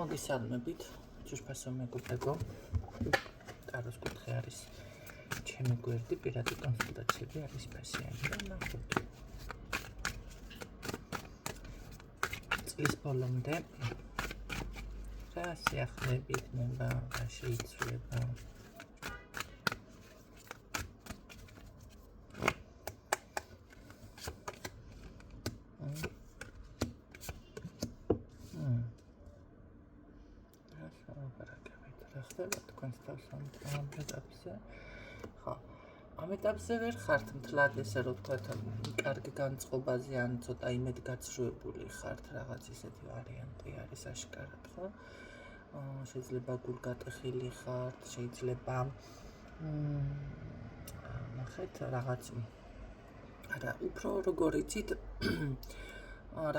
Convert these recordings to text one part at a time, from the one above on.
მოგესალმებით, ძვირფასო მეგობრებო. ტაროს კუთხე არის ჩემი გვერდი, პირადი კონსულტაციები არის ფასიანი და ნახოთ. წლის ბოლომდე რა სიახლეები იქნება, რა შეიცვლება. ამ ეტაპზე ვერ ხართ მთლად ესე რომ თქვათ კარგი განწყობაზე ან ცოტა იმედგაცრუებული ხართ, რაღაც ისეთი ვარიანტი არის აშკარად, ხო? შეიძლება გულგატეხილი ხართ, შეიძლება ნახეთ რაღაც არა, უფრო როგორ იცით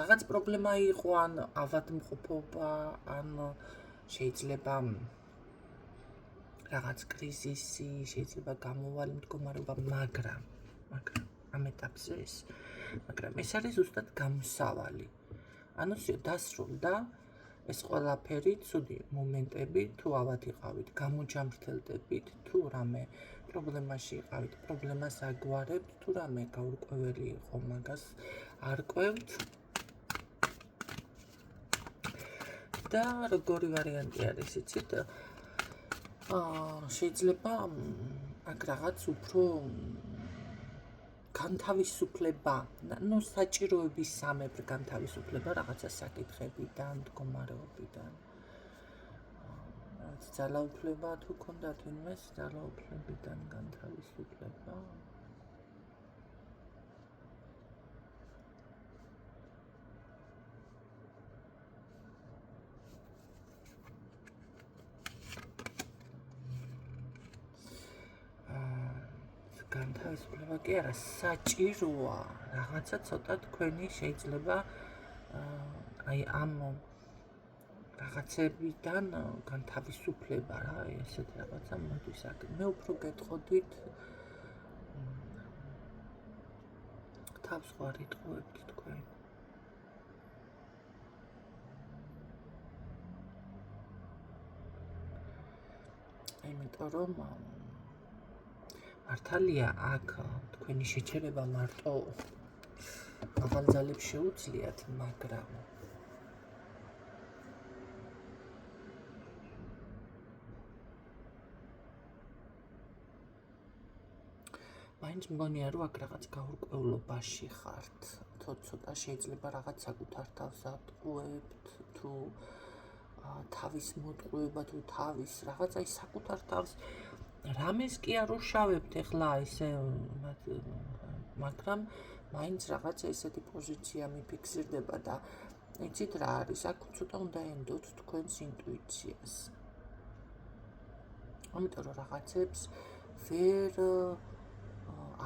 რაღაც პრობლემა იყო ან ავადმყოფობა, ან შეიძლება რაღაც კრიზისი, შეიძლება გამოვალი მდგომარეობა, მაგრამ ამ ეტაპზე მაგრამ ეს არის ზუსტად გამოსავალი. ანუ დასრულდა ეს ყველაფერი, ცუდი მომენტები, თუ ავად იყავით, გამოჯამრთელდებით, თუ რამე პრობლემაში იყავით, პრობლემას აგვარებთ, თუ რამე გაურკვეველი იყო, მაგას არკვევთ. და როგორი ვარიანტი არის, იცით? შეიძლება აქ რაღაც უფრო განთავისუფლება, ну საჭიროების სამებრ განთავისუფლება რაღაცა საკითხებიდან, მდგომარეობიდან. ძალაუფლება თუ ქონდათ ვინმეს ძალაუფლებიდან განთავისუფლება. განთავისუფლება კი არა, საჭიროა, რაღაცა ცოტა თქვენი შეიძლება აი ამ რაღაცებიდან განთავისუფლება რა, ესეთი რაღაცა მოდის აქ. მე უფრო გეტყოდით თავს ხარ იტყუებთ თქვენ. იმიტომ რომ მართალია აქ თქვენი შეჩერება მარტო ახალ ძალებს შეუძლიათ, მაგრამ მაინც მგონია რომ აქ რაღაც გაურკვევლობაში ხართ, ცოტა შეიძლება რაღაც საკუთარ თავს ატყუებთ, თუ თავის მოტყუება, თუ თავის რაღაცა ის საკუთარ თავს რამეს კი არ უშავებთ ეხლა ესე, მაგრამ მაინც რაღაცა ესეთი პოზიცია მიფიქსირდება და იცით რა არის, აქ ცოტა უნდა ენდოთ თქვენს ინტუიციას. ამიტომ რომ რაღაცებს ვერ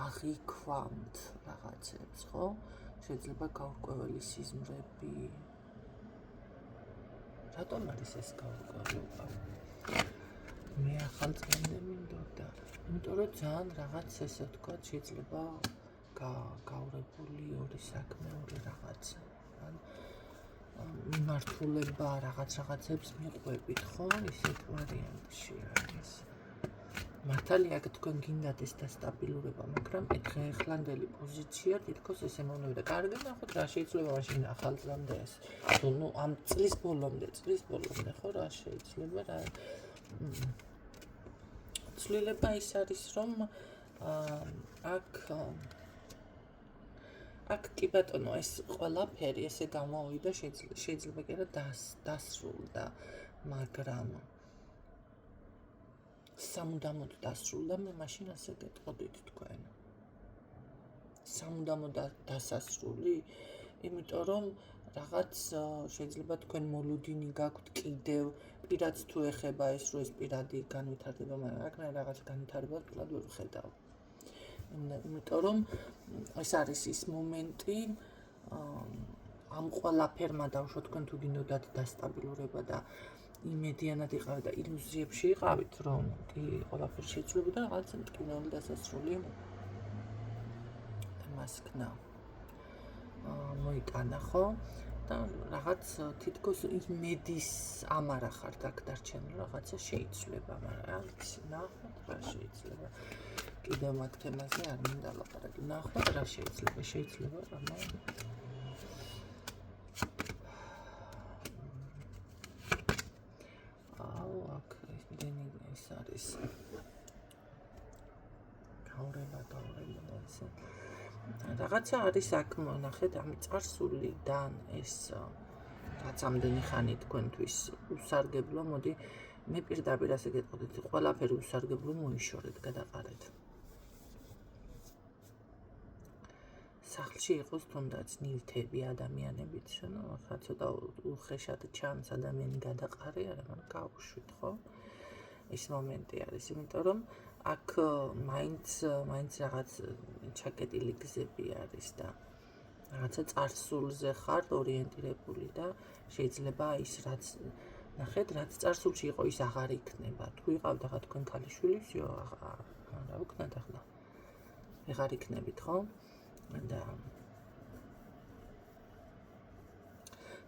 აღიქვამთ რაღაცებს, ხო? შეიძლება გაურკვეველი სიზმრები. რატომ არის ეს გაურკვევლობა? მე ახალწლამდე მინდოდა, იმიტომ რომ ძალიან რაღაც ესე ვთქვათ, შეიძლება გაურებული ორი საქმე, ორი რაღაცა. მიმართულება რაღაცებს მიყვებით, ხო? ისეთ ვარიანტში არის. მართალია აქ თქვენ გინდათ ეს დასტაბილურება, მაგრამ ეხლანდელი პოზიცია თითქოს ესე მომნევდა. კარგი, ნახოთ რა შეიძლება მაშინ ახალწლამდე ეს. ნუ ამ წლის ბოლომდე, ხო რა შეიძლება რა ცვლილება ის არის, რომ აქ კი ბატონო ეს ყველაფერი ესე გამოვიდა, შეიძლება კი არა დასრულდა, მაგრამ სამუდამოდ დასრულდა, მე მაშინ ასე გეტყოდით თქვენ. სამუდამოდ დასასრული, იმიტომ რომ რაღაც შეიძლება თქვენ მოლოდინი გაქვთ კიდევ პირადს თუ ეხება ეს რომ ეს პირადი განვითარდება, მაგრამ აქ რაღაც განვითარება თულად ვერ ვხედავ. იმიტომ რომ ეს არის ის მომენტი, ამ ყველაფერმა დავშოთ თქვენ თუ გინდოდათ დასტაბილურება და იმედიანად იყავით და ილუზიებში იყავით, რომ კი ყველაფერი შეიცვლებოდა, რაღაც მტკივნეული დასასრული და მასქნა მოიტანა, ხო? და რაღაც თითქოს იმედის ამარა ხართ აქ დარჩენილ რაღაცა შეიძლება, მაგრამ არც ნახოთ რა შეიძლება. კიდევ მაგ თემაზე არ მინდა ლაპარაკი. ნახოთ რა შეიძლება რამე. აქ ის არის. გაურება ესე. რაღაცა არის აქ მონახეთ ამ წარსულიდან ეს რაც ამდენი ხანი თქვენთვის უსარგებლო, მოდი მე პირდაპირ ასე გეტყოდით, ყველაფერი უსარგებლო მოიშორეთ, გადაყარეთ. სახლში იყოს თუნდაც ნივთები ადამიანებით, ხა ცოტა უხეშად ჩანს ადამიანი გადაყარე, არა, მაგრამ გავუშვით, ხო? ეს მომენტი არის, იმიტომ რომ აქ მაინც რაღაც ჩაკეტილი გზები არის და რაღაცა წარსულზე ხართ ორიენტირებული და შეიძლება ის რაც ნახეთ, რაც წარსულში იყო, ის აღარ იქნება. თუ იყავდა ხა თქვენ ქალიშვილი, всё, რა ვქნათ ახლა? აღარ იქნებით, ხო? და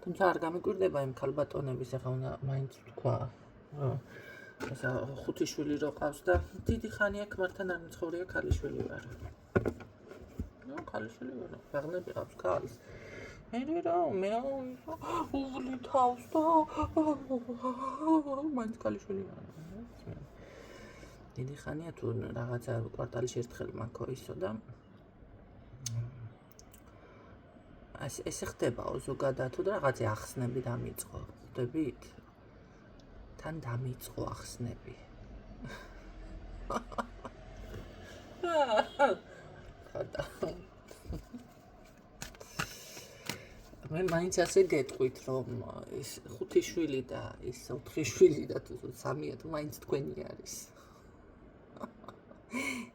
თუმცა არ გამიკვირდება იმ ქალბატონების, ახლა უნდა მაინც თქვა. ესა 5 შვილი რო ყავს და დიდი ხანია ქმართან არ მცხოვრია, ქალიშვილი ვარ. ქალიშვილი ვარ, ბაღნები ყავს ქალს. მე უვლი თავს და მაინც ქალიშვილი ვარ. დიდი ხანია თუ რაღაცა კვარტალში ერთხელ მაქოისო და ესე ხდებაო ზოგადად თუ რაღაცა ახსნები დამიწყო, ხვდებით? თან დამიწყო ახსნები. მე მაინც ასე გეტყვით, რომ ის 5 შვილი და ის 4 შვილი და თუ 3-ია თუ მაინც თქვენი არის.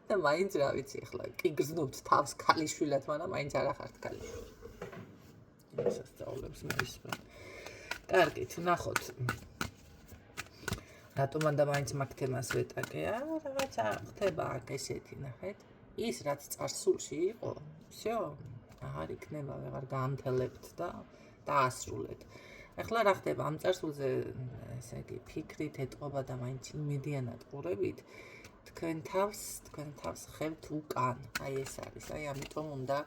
და მაინც რა ვიცი ახლა კი გრძნობთ თავს ქალიშვილად, მაგრამ მაინც არ ახართ ქალიშვილი. სასწაულებს მისვენ. კარგით, ნახოთ. რატომანდა მაინც მაგ თემას ვეტაკე? რაღაცა ხდება აქ ესეთი, ნახეთ. ის რაც წარსულში იყო, всё, აღარ იქნება, აღარ გაამთელებთ და დაასრულეთ. ახლა რა ხდება ამ წარსულზე, ესე იგი, ფიქრით, ეტყობა და მაინც იმედიანად ყურებით, თქვენ თავს ხევთ უკან. აი ეს არის, აი ამიტომ უნდა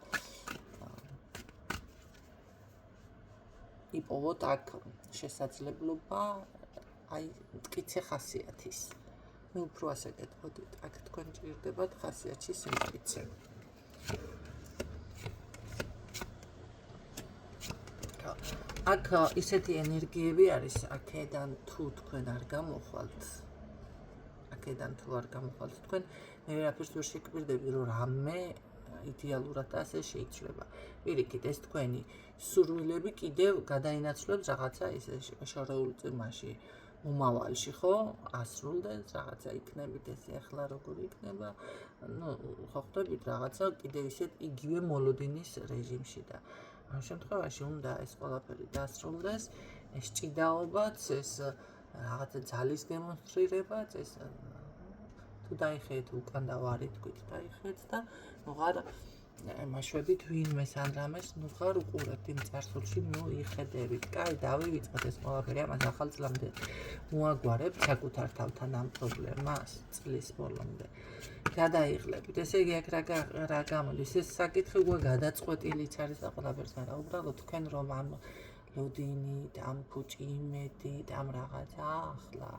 იპოვოთ აქ შესაძლებლობა, აი მტკიცე ხასიათის. მე უფრო ასე გეტყოდით, აქ თქვენ ჭირდებათ ხასიათში სიმტკიცე. აქ ისეთი ენერგიები არის, აქედან თუ თქვენ არ გამოხვალთ, თქვენ მე ვერაფერს ვერ შეკვირდები, რომ რამე იდეალურად ასე შეიძლება. პირიქით, ეს თქვენი სურვილები კიდევ გადაინაცვლებს რაღაცა ისე შორეულ წამში, მომავალში, ხო? ასრულდეს, რაღაცა იქნებით ესე, ახლა როგორ იქნება? ხო ხვდებით რაღაცა კიდევ ისეთ იგივე მოლოდინის რეჟიმში და ამ შემთხვევაში უნდა ეს ყველაფერი დასრულდეს, ეს ჭიდაობაც, ეს რაღაცა ძალის დემონსტრირებაც, ეს თუ დაიხეთ უკან და ვარი თქვით დაიხეთ და ვღარ მაშვებით ვინმეს ან რამეს ვღარ უყურებთ იმ წარსულში, იხედებით. კაი, დავივიწყოთ ეს ყველაფერი, ამას ახალ წლამდე მოაგვარებთ საკუთარ თავთან ამ პრობლემას წლის ბოლომდე. გადაიღლებით. ესე იგი აქ რა გამოდის? ეს საკითხი უკვე გადაწყვეტილიც არის და ყველაფერს, მაგრამ უბრალოდ თქვენ რომ ამ ლოდინით, ამ ფუჭი იმედით, ამ რაღაცა ახლა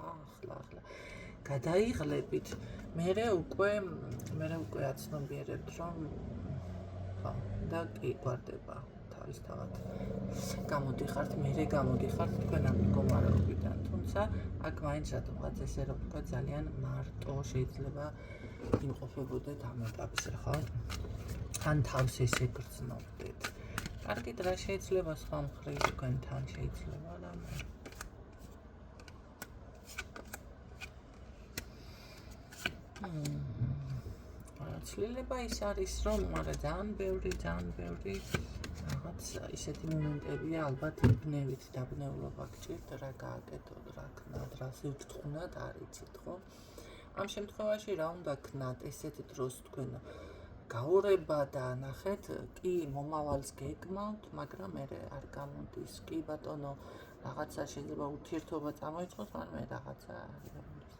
გადაიღლებით, მე უკვე აცნობიერებთ, რომ ხო, და კი გვარდება თავისთავად. გამოდიხართ თქვენ ამ მდგომარეობიდან, თუმცა აქ მაინც რატომღაც ესე რომ თქვა ძალიან მარტო შეიძლება იმყოფებოდეთ ამ ეტაპზე, ხო? ან თავს ესე გრძნობდეთ. კარგით, რა შეიძლება სხვა მხრივ თქვენთან შეიძლება რამე. ცვლილება ის არის, რომ მაგრამ ძალიან ბევრი რაღაც ისეთი მომენტებია, ალბათ იბნევით დაბნეულობა გჭირთ, რა გააკეთოთ, რა ქნათ, რა სივთთხუნად არ იცით, ხო? ამ შემთხვევაში რა უნდა ქნათ, ესეთ დროს თქვენ გაურება და ნახეთ, კი მომავალს გეკმავთ, მაგრამ მე არ გამოდის. კი ბატონო, რაღაცა შეიძლება ურთიერთობა წამოიწყოს, მაგრამ მე რაღაცა არ გამოდის.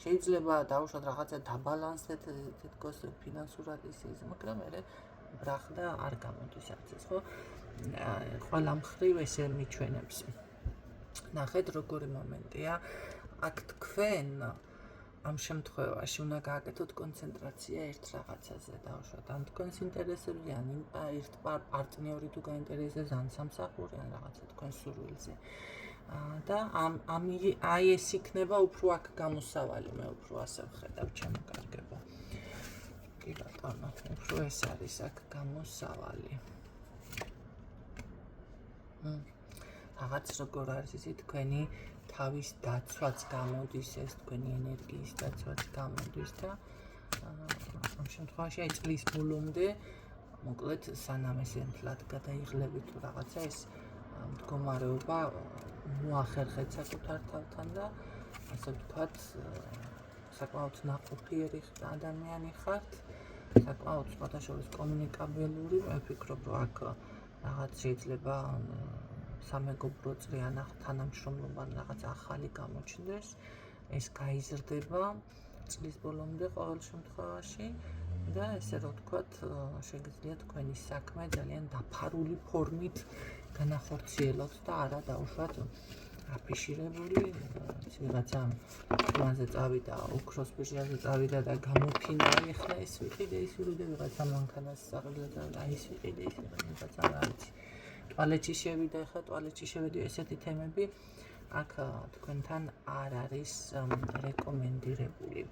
შეიძლება დავუშვათ რაღაცა დაბალანსდეთ, თითქოს ფინანსურად ის, მაგრამ მე ბრახდა არ გამოდის არც ეს, ხო? ყველა მხრივ ესე მიჩვენებს. ნახეთ, როგორი მომენტია. აქ თქვენ ამ შემთხვევაში უნდა გააკეთოთ კონცენტრაცია ერთ რაღაცაზე, დავუშვათ, ან თქვენს ინტერესებზე, ან ერთ პარტნიორი თუ გაინტერესებს, ან სამსახური, ან რაღაცა თქვენ სურვილზე. და აი ეს იქნება უფრო აქ გამოსავალი, მე უფრო ასე ვხედავ, ჩემო კარგებო. კი ბატონო, უფრო ეს არის აქ გამოსავალი. რაღაც როგორ არის ისი თქვენი თავის დაცვაც გამოდის, ეს თქვენი ენერგიის დაცვაც გამოდის და ამ შემთხვევაში აი წლის ბოლომდე მოკლედ სანამ ესე მთლად გადაიღლებით თუ რაღაცა ეს მდგომარეობა მოახერხეთ საკუთარ თავთან და ასე ვთქვათ საკმაოდ ნაყოფიერი ადამიანი ხართ, საკმაოდ სხვადასხვა კომუნიკაბელური, მე ვფიქრობ, რომ აქ რაღაც შეიძლება სამეგობრო წრიან თანამშრომლობა რაღაც ახალი გამოჩნდეს, ეს გაიზრდება წლის ბოლომდე ყოველ შემთხვევაში და ესე რომ ვთქვათ, შეგიძლიათ თქვენი საქმე ძალიან დაფარული ფორმით განახორციელოთ და არა დაუშვათ აფიშირებული, ვიღაცა პლანზე წავიდა, ოქროს ბირჟაზე წავიდა და გამოფინდა, ეხლა ეს ვიყიდე, ის ვიყიდე, ვიღაცა მანქანას საღებავდა და ის ვიყიდე, ის ვიღაცა რა ვიცი. ტუალეტში შევიდა, ეხლა ტუალეტში შევედი, ესეთი თემები აქ თქვენთან არ არის რეკომენდირებული.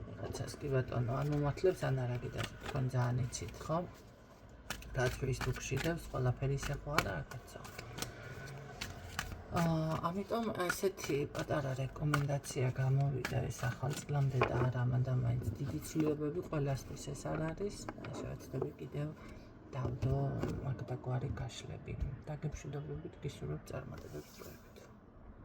ვიღაცას კი ბატონო, ან მომართლებს, ან არა კიდევ თქვენ ძალიან იცით, ხო? რაც Facebook-ში დევს, ყველაფერი ისე ხო არა კაცო. ამიტომ ესეთი პატარა რეკომენდაცია გამოვიდა ეს ახალ წლამდე და არა მანდა მაინც დიდი ცვლილებები ყველასთვის ეს არ არის. შევეცდები კიდევ დავდო მაგდაგვარი გაშლები. დაგემშვიდობებით, გისურვებთ წარმატებებს.